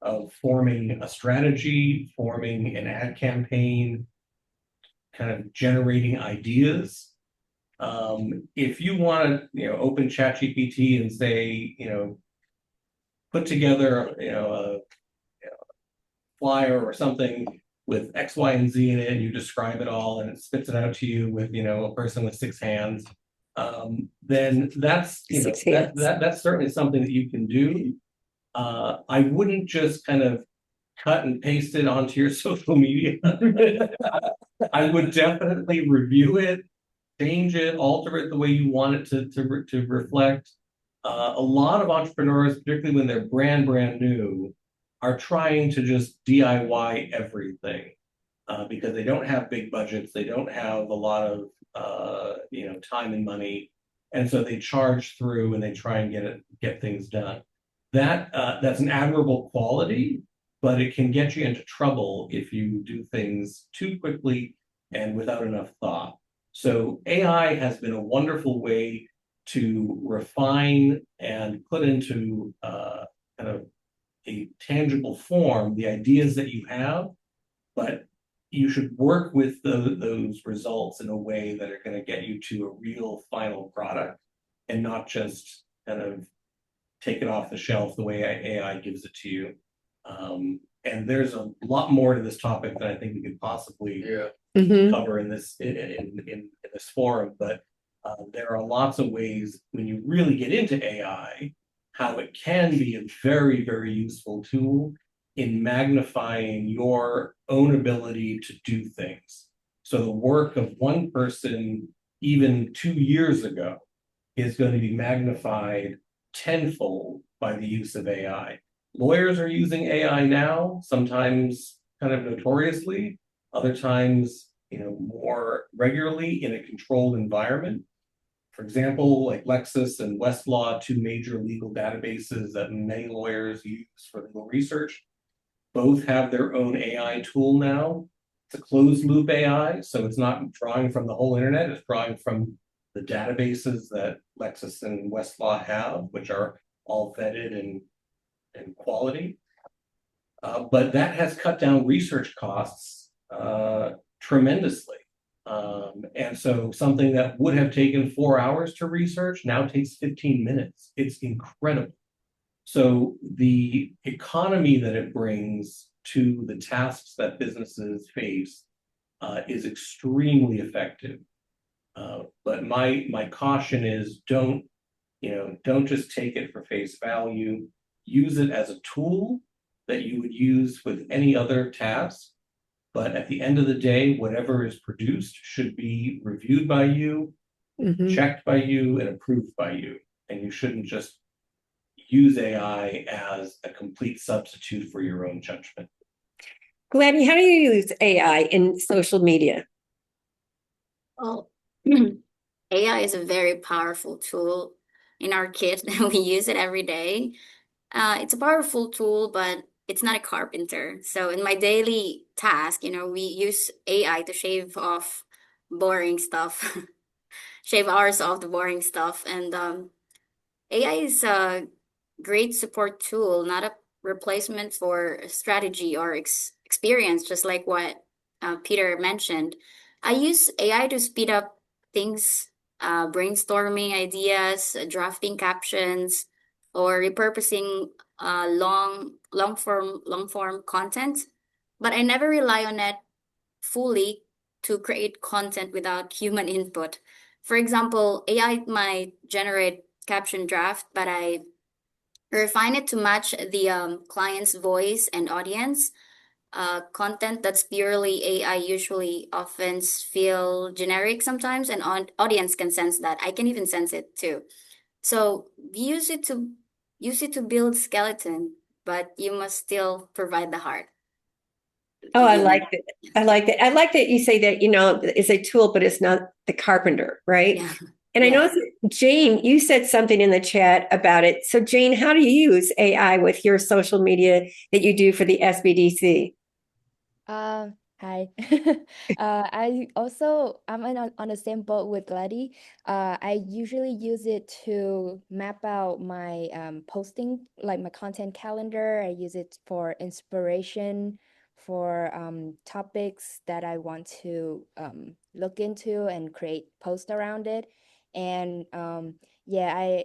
[SPEAKER 3] of forming a strategy, forming an ad campaign, kind of generating ideas. If you want to, open ChatGPT and say, put together, a flyer or something with X, Y, and Z in it, and you describe it all, and it spits it out to you with, a person with 6 hands, then that's, that's certainly something that you can do. I wouldn't just kind of cut and paste it onto your social media. I would definitely review it, change it, alter it the way you want it to reflect. A lot of entrepreneurs, particularly when they're brand new, are trying to just DIY everything because they don't have big budgets, they don't have a lot of time and money, and so they charge through and they try and get things done. That's an admirable quality, but it can get you into trouble if you do things too quickly and without enough thought. So AI has been a wonderful way to refine and put into kind of a tangible form the ideas that you have, but you should work with those results in a way that are going to get you to a real final product and not just kind of take it off the shelf the way AI gives it to you. And there's a lot more to this topic than I think we could possibly cover in this forum, but there are lots of ways when you really get into AI, how it can be a very, very useful tool in magnifying your own ability to do things. So the work of one person, even 2 years ago, is going to be magnified tenfold by the use of AI. Lawyers are using AI now, sometimes kind of notoriously, other times, more regularly in a controlled environment. For example, like Lexis and Westlaw, two major legal databases that many lawyers use for legal research, both have their own AI tool now. It's a closed loop AI, so it's not drawing from the whole internet, it's drawing from the databases that Lexis and Westlaw have, which are all vetted and quality. But that has cut down research costs tremendously. And so something that would have taken 4 hours to research now takes 15 minutes. It's incredible. So the economy that it brings to the tasks that businesses face is extremely effective. But my caution is don't just take it for face value. Use it as a tool that you would use with any other task. But at the end of the day, whatever is produced should be reviewed by you, checked by you, and approved by you. And you shouldn't just use AI as a complete substitute for your own judgment.
[SPEAKER 2] Gladdy, how do you use AI in social media?
[SPEAKER 4] Well, AI is a very powerful tool in our kit. We use it every day. It's a powerful tool, but it's not a carpenter. So in my daily task, we use AI to shave off boring stuff, shave hours off the boring stuff. And AI is a great support tool, not a replacement for strategy or experience, just like what Peter mentioned. I use AI to speed up things, brainstorming ideas, drafting captions, or repurposing long form content. But I never rely on it fully to create content without human input. For example, AI might generate caption draft, but I refine it to match the client's voice and audience. Content that's purely AI usually often feel generic sometimes, and audience can sense that. I can even sense it too. So use it to build skeleton, but you must still provide the heart.
[SPEAKER 2] Oh, I
[SPEAKER 4] You
[SPEAKER 2] like
[SPEAKER 4] know,
[SPEAKER 2] that. I like that. I like that you say that, it's a tool, but it's not the carpenter, right?
[SPEAKER 4] yeah.
[SPEAKER 2] And I know,
[SPEAKER 4] Yes.
[SPEAKER 2] Jane, you said something in the chat about it. So, Jane, how do you use AI with your social media that you do for the SBDC?
[SPEAKER 1] Hi. I'm on the same boat with Gladdy. I usually use it to map out my posting, like my content calendar. I use it for inspiration, for topics that I want to look into and create posts around it. And yeah, I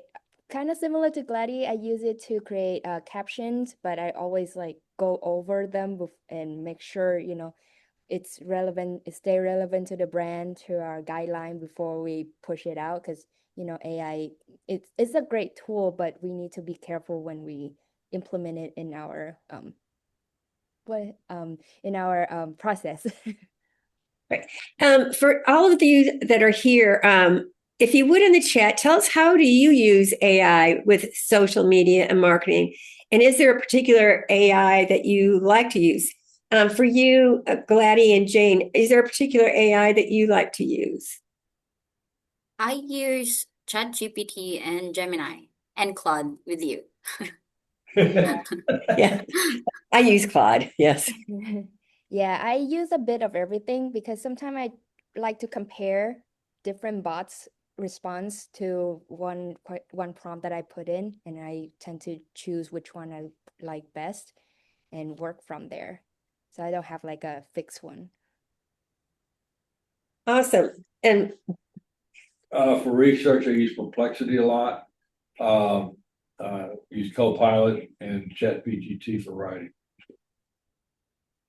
[SPEAKER 1] kind of similar to Gladdy. I use it to create captions, but I always like go over them and make sure, it's relevant, it stay relevant to the brand, to our guideline before we push it out. Because, AI, it's a great tool, but we need to be careful when we implement it in our process.
[SPEAKER 2] Right. For all of you that are here, if you would in the chat, tell us, how do you use AI with social media and marketing? And is there a particular AI that you like to use? For you, Gladdy and Jane, is there a particular AI that you like to use?
[SPEAKER 4] I use ChatGPT and Gemini and Claude with you.
[SPEAKER 2] Yeah, I use Claude. Yes.
[SPEAKER 1] Yeah, I use a bit of everything because sometimes I like to compare different bots' response to one prompt that I put in, and I tend to choose which one I like best and work from there. So I don't have like a fixed one.
[SPEAKER 2] Awesome. And
[SPEAKER 5] For research, I use Perplexity a lot. Use Copilot and ChatGPT for writing.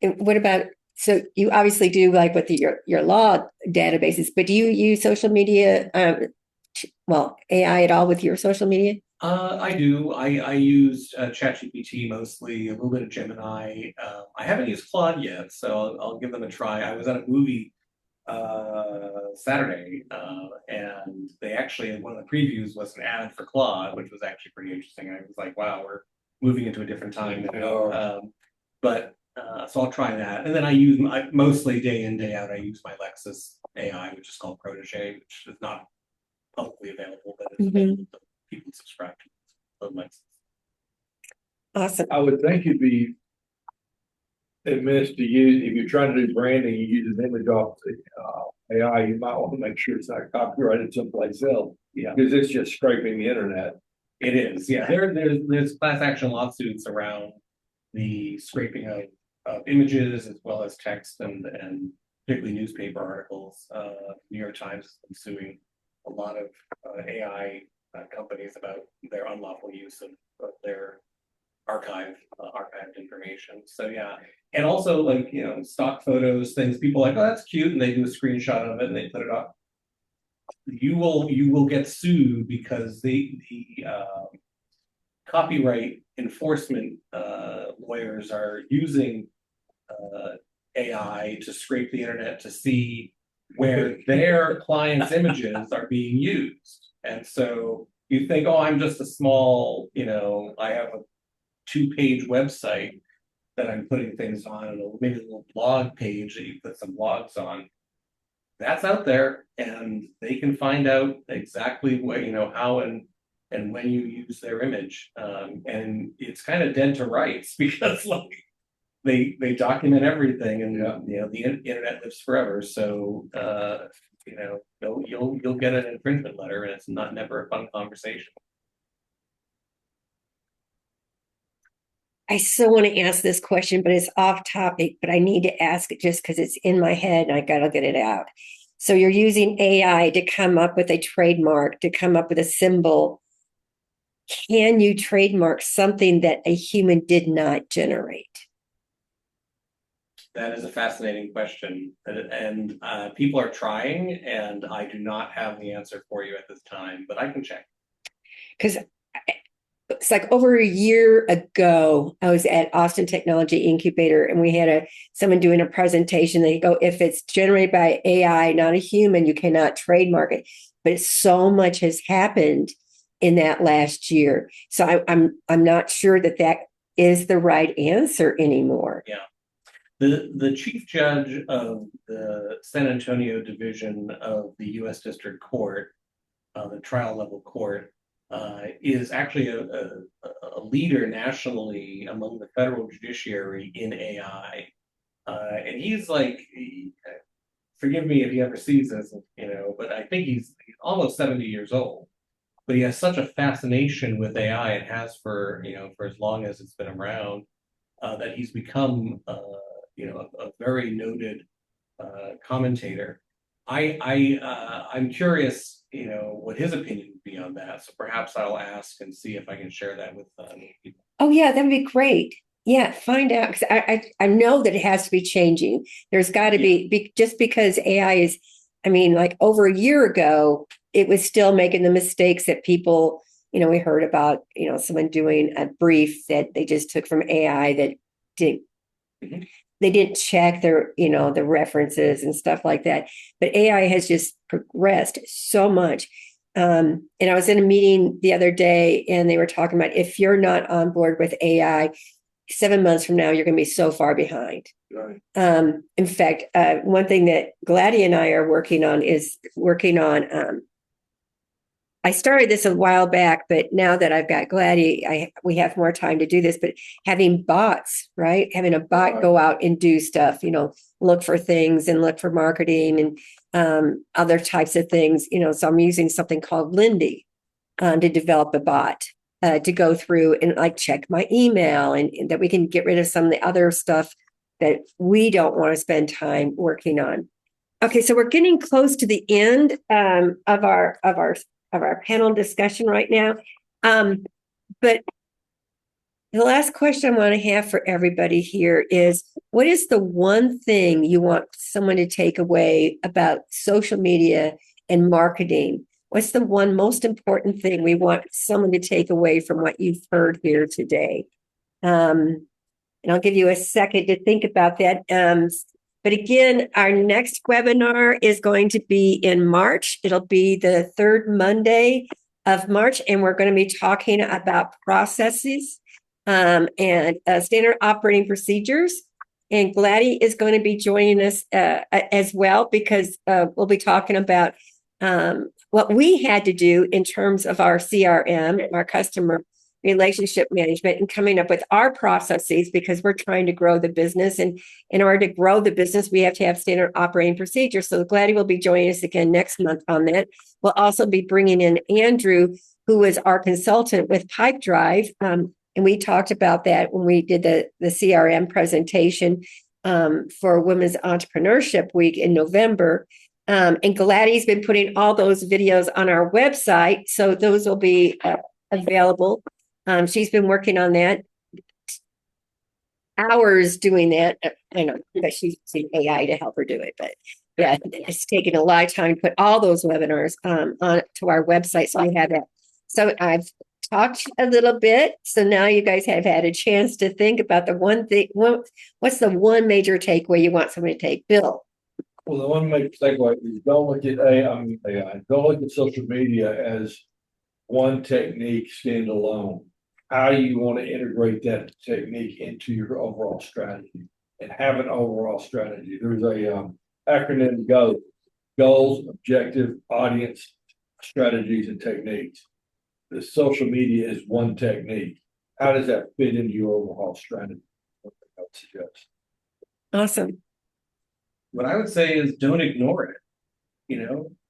[SPEAKER 2] what about, so you obviously do like with your law databases, but do you use social media, AI at all with your social media?
[SPEAKER 3] I do. I use ChatGPT mostly, a little bit of Gemini. I haven't used Claude yet, so I'll give them a try. I was at a movie Saturday, and they actually, one of the previews was an ad for Claude, which was actually pretty interesting. I was like, wow, we're moving into a different time now. So I'll try that. And then mostly day in, day out, I use my Lexus AI, which is called Protege, which is not publicly available, but it's available to people subscribe to the Lexus.
[SPEAKER 2] Awesome.
[SPEAKER 5] I would think it'd be amiss to use, if you're trying to do branding, you use an image off the AI, you might want to make sure it's not copyrighted someplace else.
[SPEAKER 3] Yeah.
[SPEAKER 5] Because it's just scraping the internet.
[SPEAKER 3] It is, yeah. There's class action lawsuits around the scraping of images as well as text and particularly newspaper articles. New York Times has been suing a lot of AI companies about their unlawful use of their archived information. So yeah, and also like stock photos, things people like, oh, that's cute, and they do a screenshot of it and they put it up. You will get sued because the copyright enforcement lawyers are using AI to scrape the internet to see where their clients' images are being used. And so you think, oh, I'm just a small, I have a 2-page website that I'm putting things on, and maybe a little blog page that you put some blogs on. That's out there, and they can find out exactly what, how and when you use their image. And it's kind of dead to rights because like they document everything, and the internet lives forever. So you'll get an infringement letter, and it's never a fun conversation.
[SPEAKER 2] I still want to ask this question, but it's off topic, but I need to ask it just because it's in my head and I got to get it out. So you're using AI to come up with a trademark, to come up with a symbol. Can you trademark something that a human did not generate?
[SPEAKER 3] That is a fascinating question, and people are trying, and I do not have the answer for you at this time, but I can check.
[SPEAKER 2] Because it's like over a year ago, I was at Austin Technology Incubator, and we had someone doing a presentation. They go, if it's generated by AI, not a human, you cannot trademark it. But so much has happened in that last year, so I'm not sure that is the right answer anymore.
[SPEAKER 3] The chief judge of the San Antonio division of the U.S. District Court, the trial level court, is actually a leader nationally among the federal judiciary in AI. And he's like, forgive me if he ever sees this, but I think he's almost 70 years old. But he has such a fascination with AI and has for as long as it's been around, that he's become a very noted commentator. I'm curious, what his opinion would be on that. So perhaps I'll ask and see if I can share that with people.
[SPEAKER 2] Oh yeah, that'd be great. Yeah, find out, because I know that it has to be changing. There's got to be just because AI is, I mean, like over a year ago, it was still making the mistakes that people, we heard about, someone doing a brief that they just took from AI that didn't, they didn't check their, the references and stuff like that. But AI has just progressed so much. And I was in a meeting the other day and they were talking about if you're not on board with AI, 7 months from now, you're going to be so far behind.
[SPEAKER 5] Right.
[SPEAKER 2] In fact, one thing that Gladdy and I are working on is I started this a while back, but now that I've got Gladdy, we have more time to do this, but having bots, right? Having a bot go out and do stuff, look for things and look for marketing and other types of things, so I'm using something called Lindy to develop a bot to go through and like check my email and that we can get rid of some of the other stuff that we don't want to spend time working on. Okay, so we're getting close to the end of our panel discussion right now. But the last question I want to have for everybody here is, what is the one thing you want someone to take away about social media and marketing? What's the one most important thing we want someone to take away from what you've heard here today? And I'll give you a second to think about that. But again, our next webinar is going to be in March. It'll be the third Monday of March, and we're going to be talking about processes and standard operating procedures. And Gladdy is going to be joining us as well, because we'll be talking about what we had to do in terms of our CRM, our customer relationship management, and coming up with our processes, because we're trying to grow the business. And in order to grow the business, we have to have standard operating procedures. So Gladdy will be joining us again next month on that. We'll also be bringing in Andrew, who is our consultant with Pipedrive. And we talked about that when we did the CRM presentation for Women's Entrepreneurship Week in November. And Gladdy's been putting all those videos on our website, so those will be available. She's been working on that, hours doing that. I know, because she's using AI to help her do it, but yeah, it's taken a lot of time to put all those webinars on to our website, so we have that. So I've talked a little bit, so now you guys have had a chance to think about the one thing. What's the one major takeaway you want someone to take, Bill?
[SPEAKER 5] Well, the one major takeaway is don't look at AI, don't look at social media as one technique standalone. How do you want to integrate that technique into your overall strategy and have an overall strategy? There's a acronym goals, objective, audience, strategies, and techniques. The social media is one technique. How does that fit into your overall strategy? What I would suggest.
[SPEAKER 2] Awesome.
[SPEAKER 3] What I would say is don't ignore it.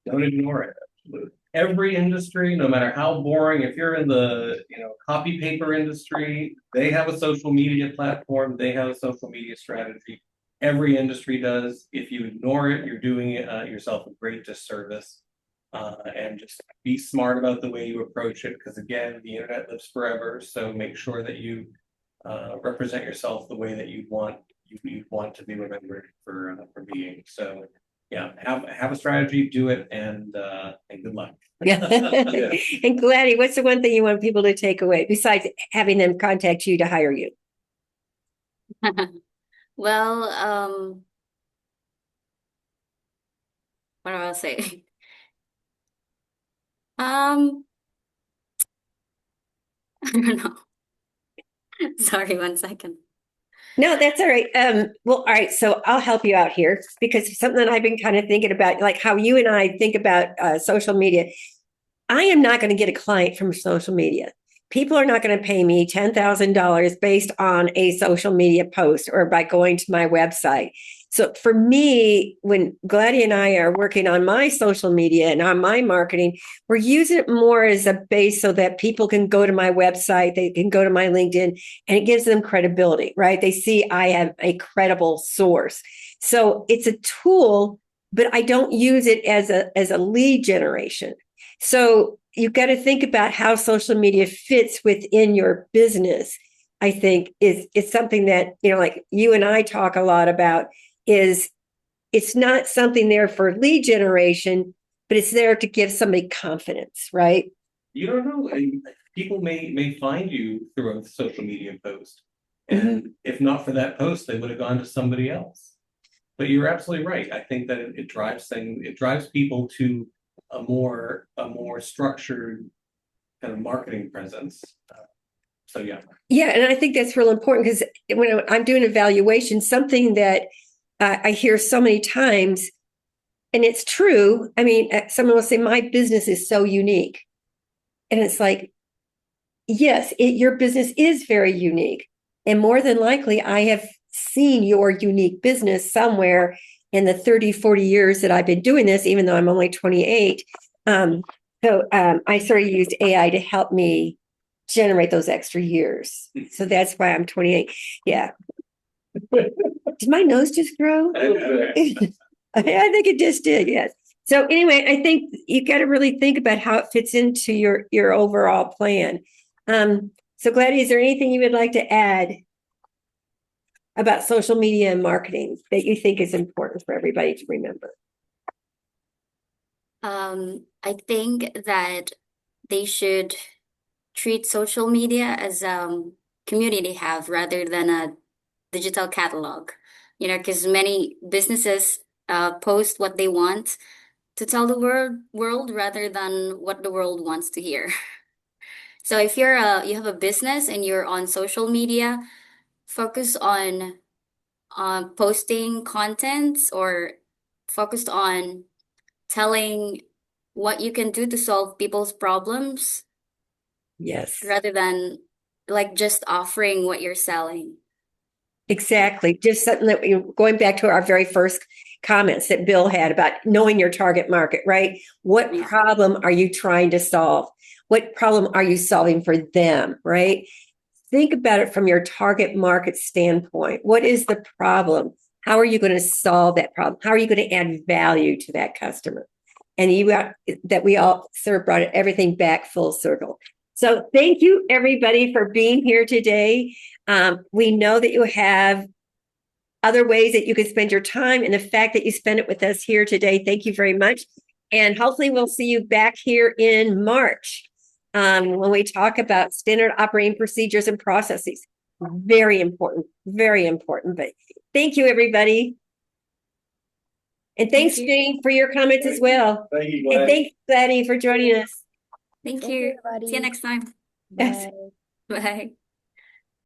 [SPEAKER 3] Don't ignore it. Every industry, no matter how boring, if you're in the copy paper industry, they have a social media platform, they have a social media strategy. Every industry does. If you ignore it, you're doing yourself a great disservice. And just be smart about the way you approach it, because again, the internet lives forever. So make sure that you represent yourself the way that you want to be remembered for being. So yeah, have a strategy, do it, and good luck.
[SPEAKER 2] Yeah. And Gladdy, what's the one thing you want people to take away besides having them contact you to hire you?
[SPEAKER 4] Well, what do I say? I don't know. Sorry, 1 second.
[SPEAKER 2] No, that's all right. Well, all right. So I'll help you out here because something that I've been kind of thinking about, like how you and I think about social media. I am not going to get a client from social media. People are not going to pay me $10,000 based on a social media post or by going to my website. So for me, when Gladdy and I are working on my social media and on my marketing, we're using it more as a base so that people can go to my website, they can go to my LinkedIn, and it gives them credibility, right? They see I have a credible source. So it's a tool, but I don't use it as a lead generation. So you've got to think about how social media fits within your business. I think is something that, like you and I talk a lot about, is it's not something there for lead generation, but it's there to give somebody confidence, right?
[SPEAKER 3] You don't know. People may find you through a social media post, and if not for that post, they would have gone to somebody else. But you're absolutely right. I think that it drives people to a more structured kind of marketing presence. So yeah.
[SPEAKER 2] Yeah, and I think that's real important because when I'm doing evaluation, something that I hear so many times, and it's true. I mean, someone will say, my business is so unique. And it's like, yes, your business is very unique. And more than likely, I have seen your unique business somewhere in the 30, 40 years that I've been doing this, even though I'm only 28. I sort of used AI to help me generate those extra years. So that's why I'm 28. Yeah. Did my nose just grow? I think it just did, yes. So anyway, I think you got to really think about how it fits into your overall plan. So Gladys, is there anything you would like to add about social media and marketing that you think is important for everybody to remember?
[SPEAKER 4] I think that they should treat social media as community have rather than a digital catalog. Because many businesses post what they want to tell the world rather than what the world wants to hear. So if you have a business and you're on social media, focus on posting contents or focused on telling what you can do to solve people's problems
[SPEAKER 2] Yes,
[SPEAKER 4] rather than like just offering what you're selling.
[SPEAKER 2] exactly. Just something that going back to our very first comments that Bill had about knowing your target market, right? What
[SPEAKER 4] Yeah.
[SPEAKER 2] problem are you trying to solve? What problem are you solving for them, right? Think about it from your target market standpoint. What is the problem? How are you going to solve that problem? How are you going to add value to that customer? And that we all sort of brought everything back full circle. So thank you everybody for being here today. We know that you have other ways that you can spend your time, and the fact that you spend it with us here today, thank you very much. And hopefully we'll see you back here in March when we talk about standard operating procedures and processes. Very important, very important. But thank you, everybody. And thanks,
[SPEAKER 4] Thank you.
[SPEAKER 2] Jane, for your comments as well.
[SPEAKER 5] Thank you,
[SPEAKER 2] And
[SPEAKER 5] Gladys.
[SPEAKER 2] thanks, Gladdy, for joining us.
[SPEAKER 4] Thank
[SPEAKER 1] Thank
[SPEAKER 4] you.
[SPEAKER 1] everybody.
[SPEAKER 4] See you next time.
[SPEAKER 2] Yes.
[SPEAKER 1] Bye.
[SPEAKER 4] Bye.